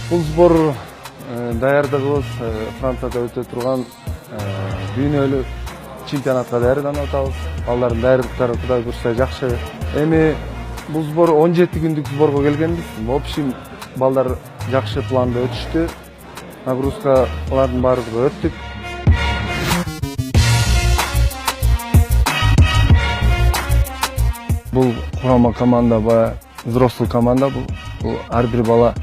Бул сбор даярдыгыбыз Францияда өтө турган дүйнөлүк чемпионатка даярданып атабыз. Балдардын даярдыктары Кудай буйрса жакшы. Эми бул сбор 17 күндүк сборго келгенбиз. В общем, балдар жакшы планда өтүштү. Нагрузкалардын баардыгы өттүк. Бул курама команда, взрослый команда. Бул ар бир бала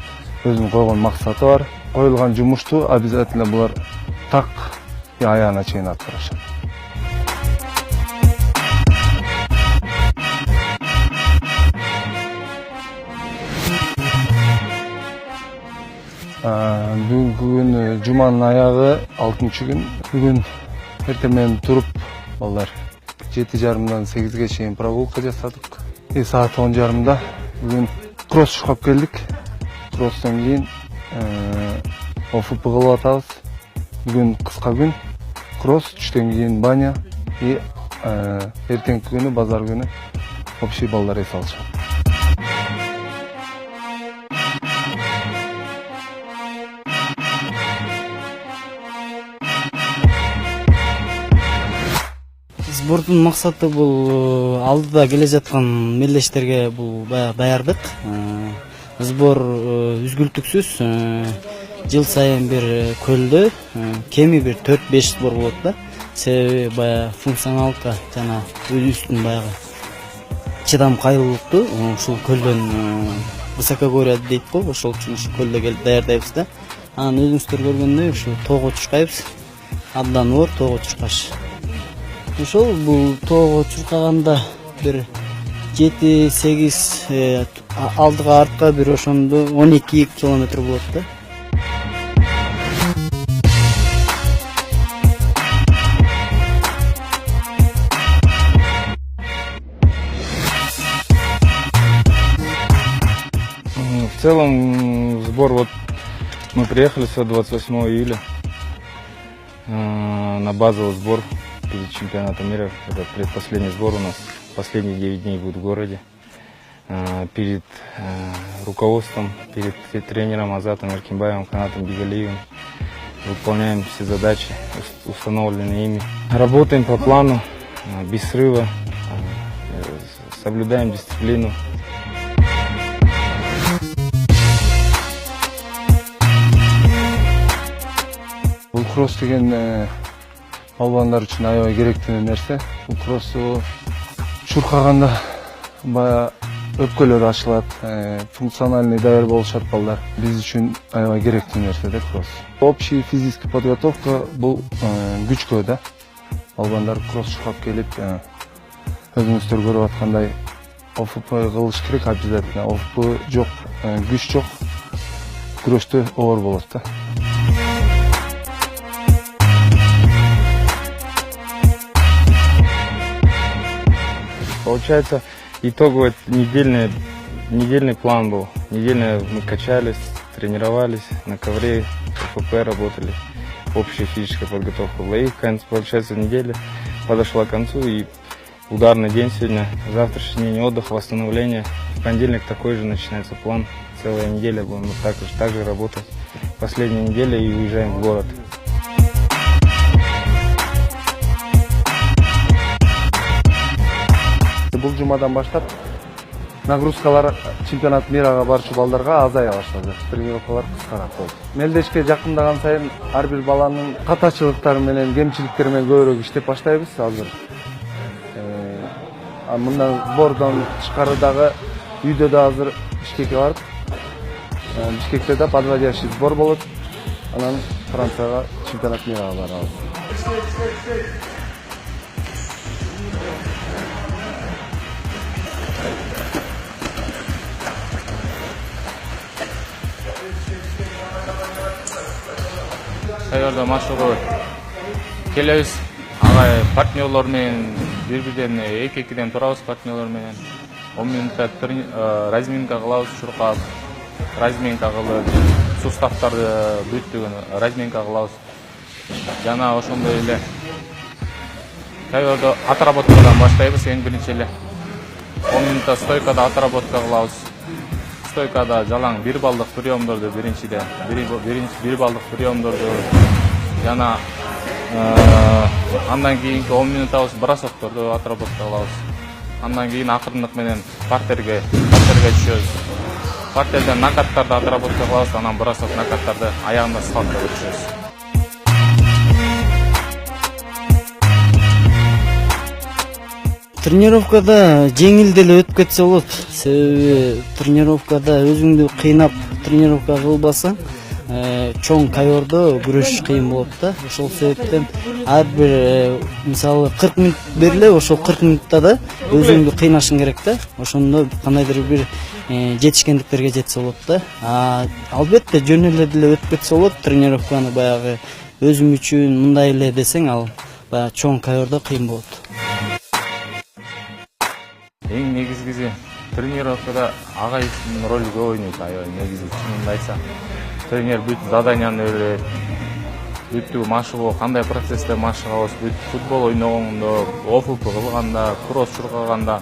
өзүнүн койгон максаты бар. Коюлган жумушту обязательно булар так аягына чейин аткарышат. Бүгүнкү күн жуманын аягы 6-күн. Бүгүн эртең менен туруп балдар 7:30-дан 8-ге чейин прогулка жасадык. Саат 10:30-да бүгүн кросс чукап келдик. Кросстон кийин ОФП кылып атабыз. Бүгүн кыска күн. Кросс, түштөн кийин баня и эртеңки күнү базар күнү общий балдар эс алышат. Сбордун максаты бул алдыда келе жаткан мелдештерге бул баягы даярдык. Сбор үзгүлтүксүз жыл сайын бир көлдө кеми бир 4-5 сбор болот да. Себеби баягы функционалка жана өзүбүздүн баягы чыдамкайлуулукту ушул көлдөн высокогорье дейт го, ошол үчүн ушу көлдө келип даярдайбыз да. Анан өзүңүздөр көргөндөй ушу тоого чуркайбыз. Абдан оор тоого чуркаш. Ошол бул тоого чуркаганда бир 7-8 алдыга артка бир ошондо 12 километр болот да. В целом сбор, вот мы приехали сюда 28 июля на базовый сбор перед чемпионатом мира. Это предпоследний сбор у нас. Последние 9 дней будет в городе. Перед руководством, перед тренером Азатом Эркинбаевым, Канатом Бигалиевым выполняем все задачи, установленные ими. Работаем по плану, без срыва, соблюдаем дисциплину. Бул кросс деген балбандар үчүн аябай керектүү нерсе. Бул кроссу чуркаганда баягы өпкөлөр ачылат, функциональный даяр болушат балдар. Биз үчүн аябай керектүү нерсе да кросс. Общий физический подготовка бул күчкө да. Балбандар кросс чукап келип, өзүңүздөр көрүп аткандай ОФП кылыш керек обязательно. ОФП жок, күч жок, күрөштө оор болот да. Получается, итоговый недельный план был. Недельно мы качались, тренировались, на ковре, ФП работали, общая физическая подготовка была. И, получается, неделя подошла к концу, и ударный день сегодня, завтрашний день отдых, восстановление. В понедельник такой же начинается план. Целая неделя будем так же работать. Последняя неделя и уезжаем в город. Бул жумадан баштап нагрузкалар чемпионат мирага барчу балдарга азая баштады. Тренировкалар кыскараак болду. Мелдешке жакындаган сайын ар бир баланын катачылыктары менен, кемчиликтери менен көбүрөөк иштеп баштайбыз азыр. Мындан сбордон тышкары дагы үйдө да азыр Бишкекке барып, Бишкекте да подводящий сбор болот. Анан Францияга чемпионат мирага барабыз. Тайорда машыгы келебиз. Ага партнерлор менен бир-бирден 2-2ден турабыз партнерлор менен. 10 минутта разминка кылабыз, чуркап. Разминка кылып, суставтарды бүттүгүн разминка кылабыз. Жана ошондой эле тайорда отработкадан баштайбыз эң биринчи эле. 10 минутта стойкада отработка кылабыз. стойкада жалаң 1 балдык приемдорду биринчиден 1 балдык приемдорду жана андан кийинки 10 минутабыз бросокторду отработка кылабыз. Андан кийин акырындык менен партерге түшөбүз. Партерден накаттарды отработка кылабыз, анан бросок накаттарды аягында схватка өткөзөбүз. Тренировкада жеңил деле өтүп кетсе болот. Себеби тренировкада өзүңдү кыйнап тренировка кылбасаң, чоң кайордо күрөш кыйын болот да. Ошол себептен ар бир мисалы 40 мүнөт бериле, ошол 40 мүнөттө да өзүңдү кыйнашың керек да. Ошондо кандайдыр бир жетишкендиктерге жетсе болот да. Албетте жөн эле деле өтүп кетсе болот. Тренировканы баягы өзүм үчүн мындай эле десең, ал баягы чоң кайордо кыйын болот. Эң негизгиси тренировкада агайдын ролу көп ойнойт. Негизи чынын айтсам, тренер бүт заданияны берет. Бүт машыгуу, кандай процессте машыгабыз, бүт футбол ойногондо, офф кылганда, кросс чуркаганда,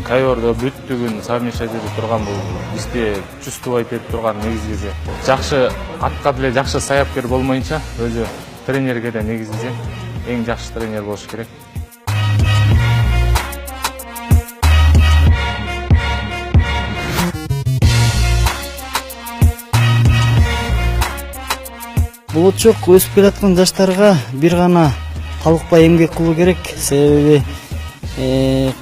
кайордо бүттүгүн совмещать этип турган бул бизде чувствовать этип турган негизгиси. Жакшы атка деле жакшы саяпкер болмоюнча, өзү тренерге да негизгиси эң жакшы тренер болуш керек. Болочок өсүп келаткан жаштарга бир гана калыкпай эмгек кылуу керек. Себеби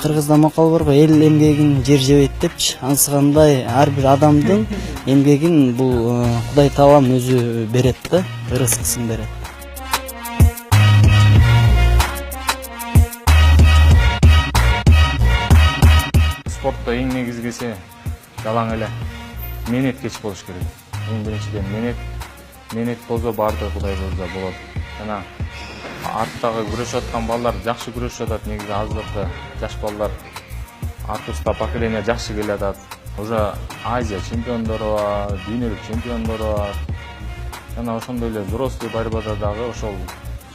кыргызда макал бар го, эл эмгегин жер жебейт депчи. Ансыгандай ар бир адамдын эмгегин бул Кудай Таалам өзү берет да, ырыскысын берет. Спортто эң негизгиси жалаң эле менеткеч болуш керек. Эң биринчиден менет болсо баардыгы Кудай буйруса болот. Жана арттагы күрөшүп аткан балдар жакшы күрөшүп атат. Негизи азыркы жаш балдар артыбызда поколение жакшы келе атат. Уже Азия чемпиондору бар, дүйнөлүк чемпиондору бар. Жана ошондой эле взрослый борьбада дагы ошол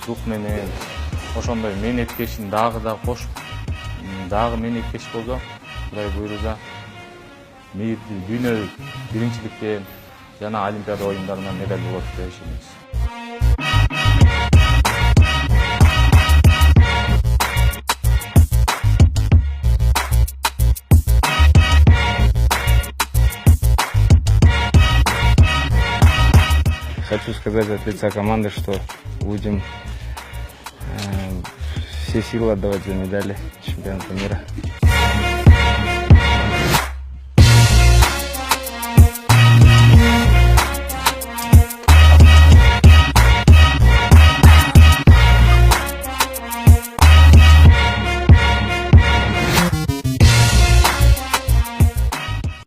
дух менен, ошондой менеткечин дагы кошуп, дагы менеткеч болсо Кудай буйруса дүйнөлүк биринчиликтен жана Олимпиада оюндарынан медаль болот деп ишенебиз. Хочу сказать от лица команды, что будем все силы отдавать за медали чемпионата мира.